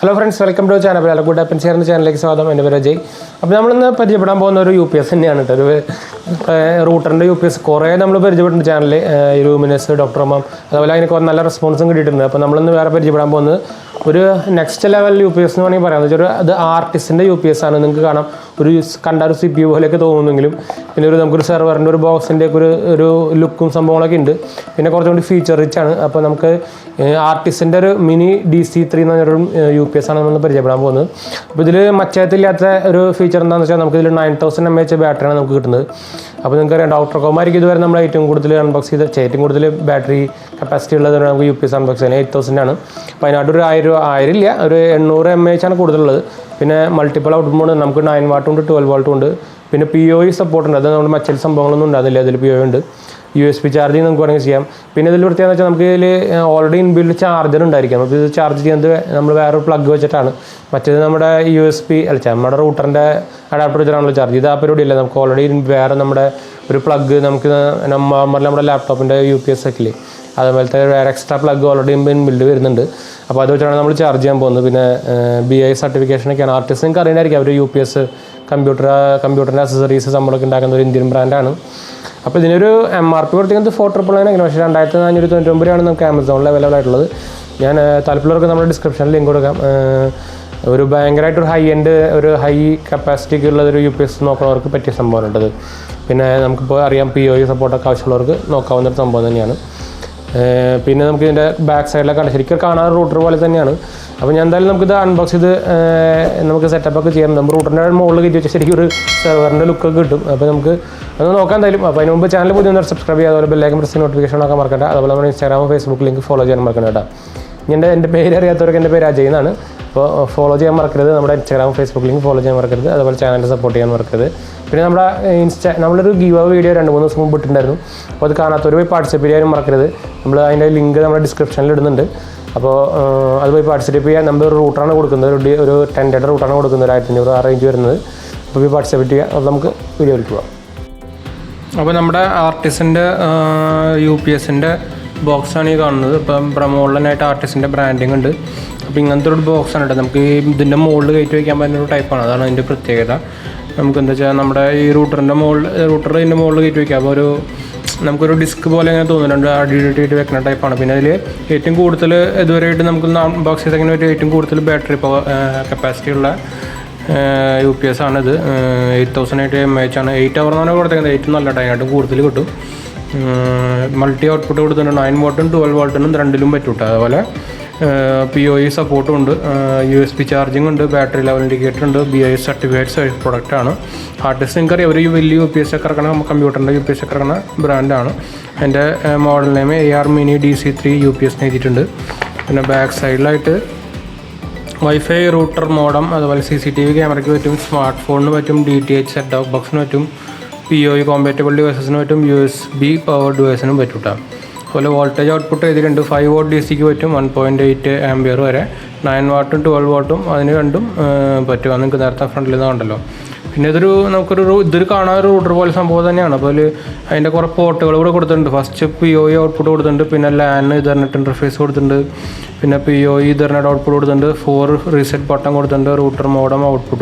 Hello friends, welcome to the channel. 𝙑𝙗𝙬𝙬 channel. I'm 𝙑𝙗𝙬𝙬. Now we will see UPS router UPS core. We will see the channel Luminous Dr. Mom. We will see response. Next level UPS the Artis UPS Kandar CPU server box look feature rich Artis mini DC3 UPS feature 9000 mAh battery battery capacity UPS 8000 multiple output 9 watt 12 volt PoE support USB charging already inbuilt charger charge plug USB router adapter already plug laptop UPS extra plug already built charge BI certification Artis UPS computer accessories Indian brand MRP $499 Amazon available. Description link high-end high capacity UPS PoE support back side router unbox set up server channel subscribe notification Instagram Facebook link follow follow Instagram Facebook link follow channel support giveaway video participate link description participate number router arrange participate video Artis UPS box Artis branding box mold type router mold disk battery capacity UPS 8000 mAh 8 hour multi output 9 watt 12 volt PoE support USB charging battery level indicator BIS certified product Artis every UPS computer UPS brand and model name AR mini DC3 UPS back side light Wi-Fi router modem CCTV camera smartphone DTH set-top box PoE compatible devices USB power device voltage output 5 watt DC 1.8 ampere 9 watt 12 watt front port first PoE output LAN interface PoE Ethernet output 4 reset button router modem output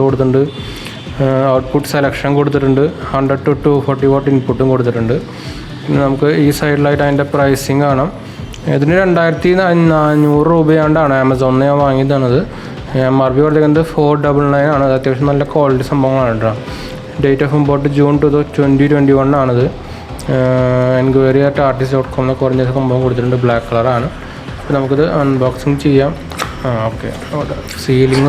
output selection 100 to 240 watt input this side light and pricing Amazon MRP $499 quality date of import June 2021 inquiry at artis.com black color unboxing okay sealing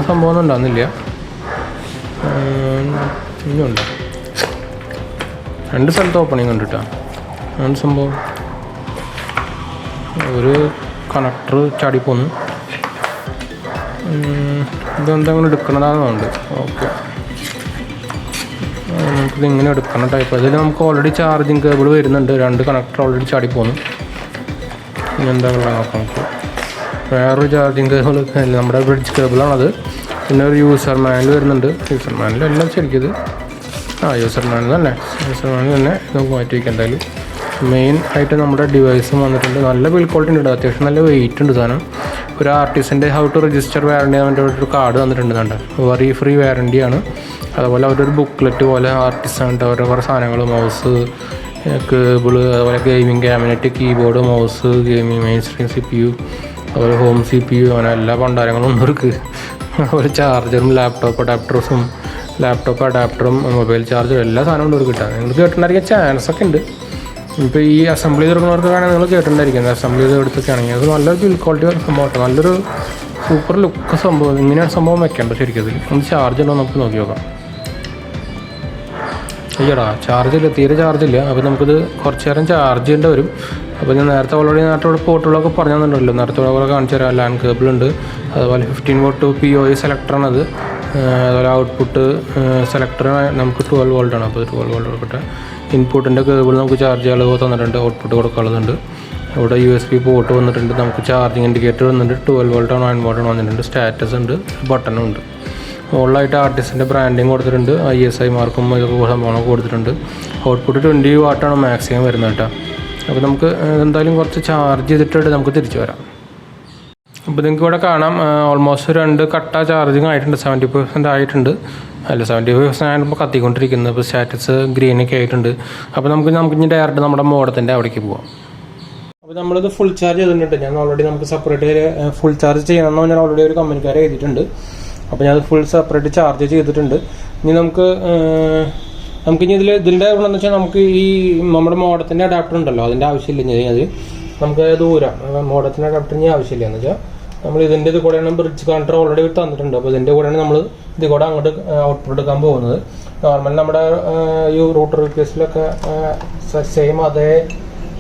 and the opening and some connector chadipon then okay type already charging cable connector already chadipon charging bridge cable user manual user manual main item device build quality weight ഒരു ആർട്ടിസിൻ്റെ how to register warranty അവൻ്റെ ഒരു card തന്നിട്ടുണ്ട്. Worry free വാറണ്ടിയാണ്. അതുപോലെ അവരൊരു booklet പോലെ Artis ആയിട്ട് അവരുടെ കുറേ സാധനങ്ങൾ, മൗസ്, കേബിള്, അതുപോലെ gaming cabinet, keyboard, mouse, gaming main screen CPU, അതുപോലെ ഹോം CPU, അങ്ങനെ എല്ലാ പണ്ടാരങ്ങളും ഒന്നും ഇருக்கு. അതുപോലെ ചാർജറും ലാപ്ടോപ്പ് അഡാപ്റ്ററും മൊബൈൽ ചാർജറും എല്ലാ സാധനവും ഉണ്ട് കിട്ടാൻ. നിങ്ങൾ കേട്ടിട്ടുണ്ടായിരിക്കാൻ ചാൻസ് ഒക്കെ ഉണ്ട്. ഇപ്പോൾ ഈ അസംബ്ലി ചെയ്തെടുക്കുന്നവർക്കാണെങ്കിൽ നിങ്ങൾ കേട്ടിട്ടുണ്ടായിരിക്കുന്നത്. അസംബ്ലി ചെയ്ത് എടുത്തൊക്കെ ആണെങ്കിൽ അത് നല്ലൊരു ബിൽഡ് ക്വാളിറ്റി സംഭവം, നല്ലൊരു സൂപ്പർ ലുക്ക് സംഭവം. ഇങ്ങനെയാണ് സംഭവം വെക്കേണ്ടത് ശരിക്കും. ഒന്ന് ചാർജ് ഉണ്ടോ നമുക്ക് നോക്കി നോക്കാം. അയ്യടാ, ചാർജില്ല, തീരെ ചാർജില്ല. അപ്പോൾ നമുക്കിത് കുറച്ച് നേരം ചാർജ് ചെയ്യേണ്ടി വരും. അപ്പോൾ ഞാൻ നേരത്തെ ഓൾറെഡി പോർട്ടുകളൊക്കെ പറഞ്ഞു തന്നിട്ടുണ്ടല്ലോ. നേരത്തെ അവിടെ കാണിച്ചു തരാം. ലാൻ കേബിൾ ഉണ്ട്, അതുപോലെ 15 വോൾട്ട് POE സെലക്ടറാണത്. അതുപോലെ ഔട്ട്പുട്ട് സെലക്ടർ നമുക്ക് 12 വോൾട്ടാണ്. അപ്പോൾ 12 വോൾട്ട് കൊടുക്കട്ടെ. ഇൻപുട്ടിൻ്റെ കേബിൾ നമുക്ക് ചാർജ് ചെയ്യാൻ തന്നിട്ടുണ്ട്, ഔട്ട്പുട്ട് കൊടുക്കാനുള്ളതുണ്ട്. ഇവിടെ USB പോർട്ട് വന്നിട്ടുണ്ട്, നമുക്ക് ചാർജിങ് ഇൻഡിക്കേറ്റർ വന്നിട്ടുണ്ട്, 12 വോൾട്ടോ 9 വോൾട്ടോ വന്നിട്ടുണ്ട്, സ്റ്റാറ്റസ് ഉണ്ട്, ബട്ടണും ഉണ്ട്. മുകളിലായിട്ട് ആർട്ടിസിൻ്റെ ബ്രാൻഡിങ് കൊടുത്തിട്ടുണ്ട്, ISI മാർക്കും ഇതൊക്കെ സംഭവങ്ങളൊക്കെ കൊടുത്തിട്ടുണ്ട്. ഔട്ട്പുട്ട് 20 വാട്ടാണ് മാക്സിമം വരുന്നത് കേട്ടോ. അപ്പോൾ നമുക്ക് എന്തായാലും കുറച്ച് ചാർജ് ചെയ്തിട്ട് നമുക്ക് തിരിച്ചു വരാം. അപ്പോൾ നിങ്ങൾക്ക് ഇവിടെ കാണാം ഓൾമോസ്റ്റ് 2 കട്ട ചാർജിങ് ആയിട്ടുണ്ട്. 70% ആയിട്ടുണ്ട്. അല്ല, 75% ആയിട്ടിപ്പോൾ കത്തിക്കൊണ്ടിരിക്കുന്നത്. ഇപ്പോൾ സ്റ്റാറ്റസ് ഗ്രീനൊക്കെ ആയിട്ടുണ്ട്. അപ്പോൾ നമുക്ക് ഇനി ഡയറക്റ്റ് നമ്മുടെ മോഡത്തിൻ്റെ അവിടേക്ക് പോകാം. അപ്പോൾ നമ്മളിത് ഫുൾ ചാർജ് ചെയ്തിട്ടുണ്ട്. ഞാൻ ഓൾറെഡി നമുക്ക് സെപ്പറേറ്റ് ഫുൾ ചാർജ് ചെയ്യണമെന്ന് ഞാൻ ഓൾറെഡി ഒരു കമ്പനിക്കാരെ എഴുതിയിട്ടുണ്ട്. അപ്പോൾ ഞാൻ ഫുൾ സെപ്പറേറ്റ് ചാർജ് ചെയ്തിട്ടുണ്ട്. ഇനി നമുക്കിനി ഇതിൻ്റെ ഗുണമെന്ന് വെച്ചാൽ നമുക്ക് ഈ നമ്മുടെ മോഡത്തിൻ്റെ അഡാപ്റ്റർ ഉണ്ടല്ലോ, അതിൻ്റെ ആവശ്യമില്ല. അത് നമുക്ക് ദൂരം മോഡത്തിൻ്റെ അഡാപ്റ്ററിന് ആവശ്യമില്ല. എന്ന് വെച്ചാൽ നമ്മൾ ഇതിൻ്റെ ഇത് കൂടെയാണ് ബ്രിഡ്ജ് കണക്ടർ ഓൾറെഡി തന്നിട്ടുണ്ട്. അപ്പോൾ ഇതിൻ്റെ കൂടെയാണ് നമ്മൾ ഇത് കൂടെ അങ്ങോട്ട് ഔട്ട്പുട്ട് എടുക്കാൻ പോകുന്നത്. നോർമൽ നമ്മുടെ ഈ റൂട്ടർ UPSലൊക്കെ സെയിം അതേ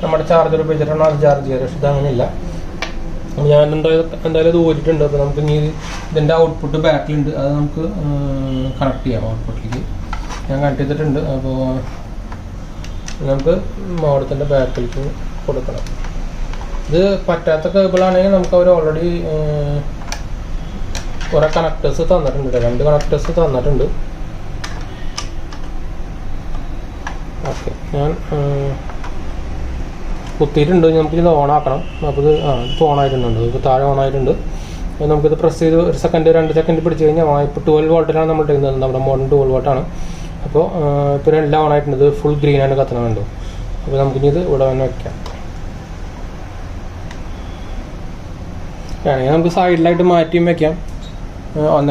നമ്മുടെ ചാർജർ ഉപയോഗിച്ചിട്ടാണ് അത് ചാർജ് ചെയ്യുക. പക്ഷേ ഇതങ്ങനെയില്ല. ഞാൻ എന്തായാലും ഇത് ഊരിട്ടുണ്ട്. അപ്പോൾ നമുക്ക് ഇനി ഇതിൻ്റെ ഔട്ട്പുട്ട് ബാക്കിലുണ്ട്, അത് നമുക്ക് കണക്ട് ചെയ്യാം ഔട്ട്പുട്ടിലേക്ക്. ഞാൻ കണക്ട് ചെയ്തിട്ടുണ്ട്. അപ്പോൾ നമുക്ക് മോഡത്തിൻ്റെ ബാക്കിലേക്ക് കൊടുക്കണം. ഇത് പറ്റാത്ത കേബിളാണെങ്കിൽ നമുക്ക് അവർ ഓൾറെഡി കുറേ കണക്ടേഴ്സ് തന്നിട്ടുണ്ട്, 2 കണക്ടേഴ്സ് തന്നിട്ടുണ്ട്. ഓക്കെ, ഞാൻ കുത്തിയിട്ടുണ്ട്. നമുക്കിത് ഓണാക്കണം. അപ്പോൾ ഇത് ഓണായിട്ടുണ്ട്. ഇപ്പോൾ താഴെ ഓണായിട്ടുണ്ട്. അപ്പോൾ നമുക്കിത് പ്രസ് ചെയ്ത് 1 സെക്കൻഡ് 2 സെക്കൻഡ് പിടിച്ച് കഴിഞ്ഞാൽ ഇപ്പോൾ 12 വോൾട്ടിലാണ് നമ്മൾ ചെയ്യുന്നത്. നമ്മുടെ മോഡൽ 12 വോൾട്ടാണ്. അപ്പോൾ ഇപ്പോൾ എല്ലാം ഓണായിട്ടുണ്ട്. ഇത് ഫുൾ ഗ്രീനാണ് കത്തണം കണ്ടു. അപ്പോൾ നമുക്കിനി ഇത് ഇവിടെ തന്നെ വയ്ക്കാം. വേണമെങ്കിൽ നമുക്ക് സൈഡിലായിട്ട് മാറ്റിയും വയ്ക്കാം.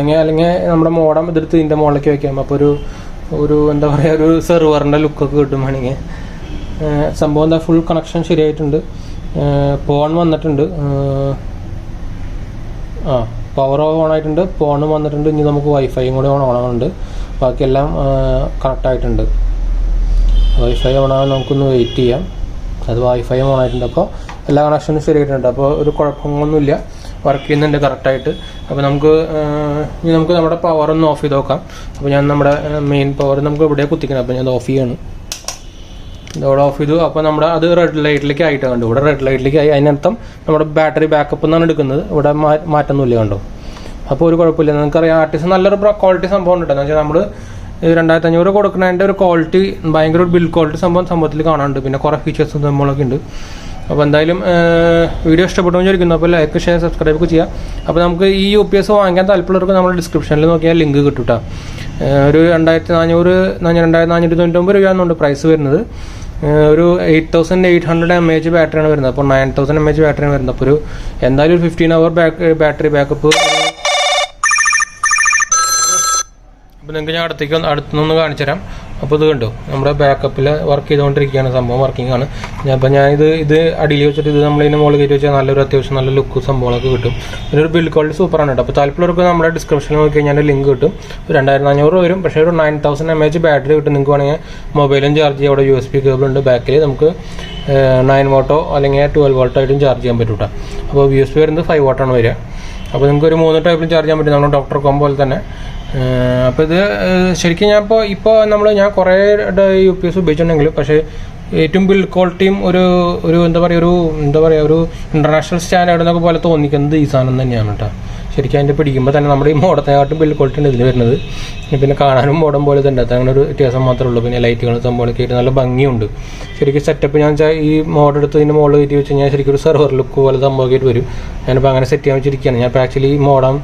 അല്ലെങ്കിൽ നമ്മുടെ മോഡം എതിർത്ത് ഇതിൻ്റെ മുകളിലേക്ക് വയ്ക്കാം. അപ്പോൾ ഒരു എന്താ പറയുക, ഒരു സെർവറിൻ്റെ ലുക്കൊക്കെ കിട്ടും. വേണമെങ്കിൽ സംഭവം എന്താ, ഫുൾ കണക്ഷൻ ശരിയായിട്ടുണ്ട്. ഫോൺ വന്നിട്ടുണ്ട്, പവർ ഓൺ ആയിട്ടുണ്ട്, ഫോണും വന്നിട്ടുണ്ട്. ഇനി നമുക്ക് വൈഫൈയും കൂടി ഓണാകുന്നുണ്ട്. ബാക്കിയെല്ലാം കണക്റ്റ് ആയിട്ടുണ്ട്. വൈഫൈ ഓണാകാൻ നമുക്കൊന്ന് വെയിറ്റ് ചെയ്യാം. അത് വൈഫൈ ഓൺ ആയിട്ടുണ്ട്. അപ്പോൾ എല്ലാ കണക്ഷനും ശരിയായിട്ടുണ്ട്. അപ്പോൾ ഒരു കുഴപ്പമൊന്നുമില്ല, വർക്ക് ചെയ്യുന്നുണ്ട് കറക്റ്റായിട്ട്. അപ്പോൾ നമുക്ക് നമ്മുടെ പവർ ഒന്ന് ഓഫ് ചെയ്ത് നോക്കാം. അപ്പോൾ ഞാൻ നമ്മുടെ മെയിൻ പവർ നമുക്ക് ഇവിടെ കുത്തിക്കണം. അപ്പോൾ ഞാൻ ഓഫ് ചെയ്യാണ്. ഇതോടെ ഓഫ് ചെയ്തു. അപ്പോൾ നമ്മുടെ അത് റെഡ് ലൈറ്റിലേക്ക് ആയിട്ട് കണ്ടു. ഇവിടെ റെഡ് ലൈറ്റിലേക്ക് ആയി. അതിനർത്ഥം നമ്മുടെ ബാറ്ററി ബാക്കപ്പ് എന്നാണ് എടുക്കുന്നത്. ഇവിടെ മാറ്റമൊന്നുമില്ല കണ്ടോ. അപ്പോൾ ഒരു കുഴപ്പമില്ല. നിങ്ങൾക്കറിയാം ആർട്ടിസ് നല്ലൊരു ക്വാളിറ്റി സംഭവം ഉണ്ട്. എന്ന് വെച്ചാൽ നമ്മൾ 2500 കൊടുക്കുന്നതിൻ്റെ ഒരു ക്വാളിറ്റി, ഭയങ്കര ഒരു ബിൽഡ് ക്വാളിറ്റി സംഭവത്തിൽ കാണാനുണ്ട്. പിന്നെ കുറേ ഫീച്ചേഴ്സും സംഭവങ്ങളൊക്കെ ഉണ്ട്. അപ്പോൾ എന്തായാലും വീഡിയോ ഇഷ്ടപ്പെട്ടു വിചാരിക്കുന്നു. അപ്പോൾ ലൈക്ക്, ഷെയർ, സബ്സ്ക്രൈബ് ഒക്കെ ചെയ്യാം. അപ്പോൾ നമുക്ക് ഈ UPS വാങ്ങിക്കാൻ താല്പര്യമുള്ളവർക്ക് നമ്മൾ ഡിസ്ക്രിപ്ഷനിൽ നോക്കിയാൽ ലിങ്ക് കിട്ടും കേട്ടോ. ഒരു 2499 രൂപയാണെന്നുണ്ട് പ്രൈസ് വരുന്നത്. ഒരു 8800 mAh ബാറ്ററിയാണ് വരുന്നത്. അപ്പോൾ 9000 mAh ബാറ്ററിയാണ് വരുന്നത്. അപ്പോൾ എന്തായാലും ഒരു 15 hour ബാറ്ററി ബാക്കപ്പ്. അപ്പോൾ നിങ്ങൾക്ക് ഞാൻ അടുത്തുനിന്ന് കാണിച്ചു തരാം. അപ്പോൾ ഇത് കണ്ടോ, നമ്മുടെ ബാക്കപ്പിൽ വർക്ക് ചെയ്തുകൊണ്ടിരിക്കുകയാണ്. സംഭവം വർക്കിംഗ് ആണ്. അപ്പോൾ ഇത് അടിയിൽ വെച്ചിട്ട് ഇത് നമ്മളിതിൻ്റെ മുകളിൽ കയറ്റി വെച്ചാൽ നല്ലൊരു അത്യാവശ്യം നല്ല ലുക്ക് സംഭവങ്ങളൊക്കെ കിട്ടും. പിന്നെ ഒരു ബിൽഡ് ക്വാളിറ്റി സൂപ്പറാണ് കേട്ടോ. അപ്പോൾ താല്പര്യമുള്ളവർക്ക് നമ്മുടെ ഡിസ്ക്രിപ്ഷനിൽ നോക്കി കഴിഞ്ഞാൽ ലിങ്ക് കിട്ടും. 2500 വരും. പക്ഷേ ഒരു 9000 mAh ബാറ്ററി കിട്ടും. നിങ്ങൾക്ക് വേണമെങ്കിൽ മൊബൈലും ചാർജ് ചെയ്യാം. അവിടെ USB കേബിൾ ഉണ്ട്. ബാക്കിൽ നമുക്ക് 9 വോട്ടോ അല്ലെങ്കിൽ 12 വോൾട്ടോ ആയിട്ടും ചാർജ് ചെയ്യാൻ പറ്റും കേട്ടോ. അപ്പോൾ USB വരുന്നത് 5 വാട്ടാണ് വരിക. അപ്പോൾ നിങ്ങൾക്ക് ഒരു 3 ടൈപ്പിലും ചാർജ് ചെയ്യാൻ പറ്റും, നമ്മുടെ ഡോക്ടർ കോം പോലെ തന്നെ. അപ്പോൾ ഇത് ശരിക്കും ഞാൻ കുറേ UPS ഉപയോഗിച്ചിട്ടുണ്ടെങ്കിലും പക്ഷേ ഏറ്റവും ബിൽഡ് ക്വാളിറ്റിയും ഒരു എന്താ പറയുക ഒരു ഇൻ്റർനാഷണൽ സ്റ്റാൻഡേർഡ് എന്നൊക്കെ പോലെ തോന്നിക്കുന്നത് ഈ സാധനം തന്നെയാണ് കേട്ടോ. ശരിക്കും അതിൻ്റെ പിടിക്കുമ്പോൾ തന്നെ നമ്മുടെ ഈ മോഡത്തിനെക്കാട്ടും ബിൽഡ് ക്വാളിറ്റി ഉണ്ട് ഇതിൽ വരുന്നത്. പിന്നെ കാണാനും മോഡം പോലെ തന്നെ അങ്ങനെ ഒരു വ്യത്യാസം മാത്രമേ ഉള്ളൂ. പിന്നെ ലൈറ്റുകളും സംഭവങ്ങളൊക്കെ ആയിട്ട് നല്ല ഭംഗിയുണ്ട്. ശരിക്കും സെറ്റപ്പ് ഞാൻ വെച്ചാൽ ഈ മോഡ് എടുത്ത് ഇതിൻ്റെ മുകളിൽ കയറ്റി വെച്ച് കഴിഞ്ഞാൽ ശരിക്കും ഒരു സെർവർ ലുക്ക് പോലെ സംഭവമൊക്കെ ആയിട്ട് വരും. ഞാനിപ്പോൾ അങ്ങനെ സെറ്റ് ചെയ്യാൻ വെച്ചിരിക്കുകയാണ്. ഞാൻ ഇപ്പോൾ ആക്ച്വലി ഈ മോഡം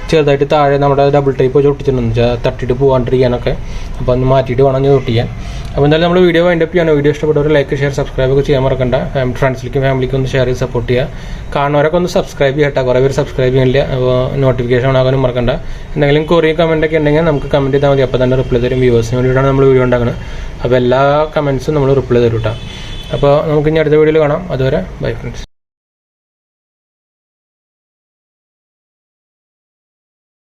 ചെറുതായിട്ട് താഴെ നമ്മുടെ ഡബിൾ ടൈപ്പ് വെച്ച് ഒട്ടിച്ചിട്ടുണ്ട് വെച്ചാൽ തട്ടിയിട്ട് പോകാണ്ടിരിക്കാനൊക്കെ. അപ്പോൾ ഒന്ന് മാറ്റിയിട്ട് വേണം ഞാൻ ഒട്ടിക്കാൻ. അപ്പോൾ എന്തായാലും നമ്മൾ വീഡിയോ വൈൻഡപ്പ് ചെയ്യണം. വീഡിയോ ഇഷ്ടപ്പെട്ടവർ ലൈക്ക് ഷെയർ സബ്സ്ക്രൈബ് ഒക്കെ ചെയ്യാൻ മറക്കണ്ട. ഫ്രണ്ട്സിലേക്കും ഫാമിലിക്കും ഒന്ന് ഷെയർ ചെയ്ത് സപ്പോർട്ട് ചെയ്യുക. കാണുന്നവരൊക്കെ ഒന്ന് സബ്സ്ക്രൈബ് ചെയ്യട്ടെ. കുറേ പേര് സബ്സ്ക്രൈബ് ചെയ്യുന്നില്ല. അപ്പോൾ നോട്ടിഫിക്കേഷൻ ഓണാക്കാനും മറക്കണ്ട. എന്തെങ്കിലും കൊറിയ കമൻ്റ് ഒക്കെ ഉണ്ടെങ്കിൽ നമുക്ക് കമൻറ്റ് ചെയ്താൽ മതി. അപ്പോൾ തന്നെ റിപ്ലൈ തരും. വ്യൂവേഴ്സിന് വേണ്ടിയിട്ടാണ് നമ്മൾ വീഡിയോ ഉണ്ടാക്കുന്നത്. അപ്പോൾ എല്ലാ കമൻറ്റ്സും നമ്മൾ റിപ്ലൈ തരും കേട്ടോ. അപ്പോൾ നമുക്ക് ഇനി അടുത്ത വീഡിയോയിൽ കാണാം. അതുവരെ ബൈ ഫ്രണ്ട്സ്.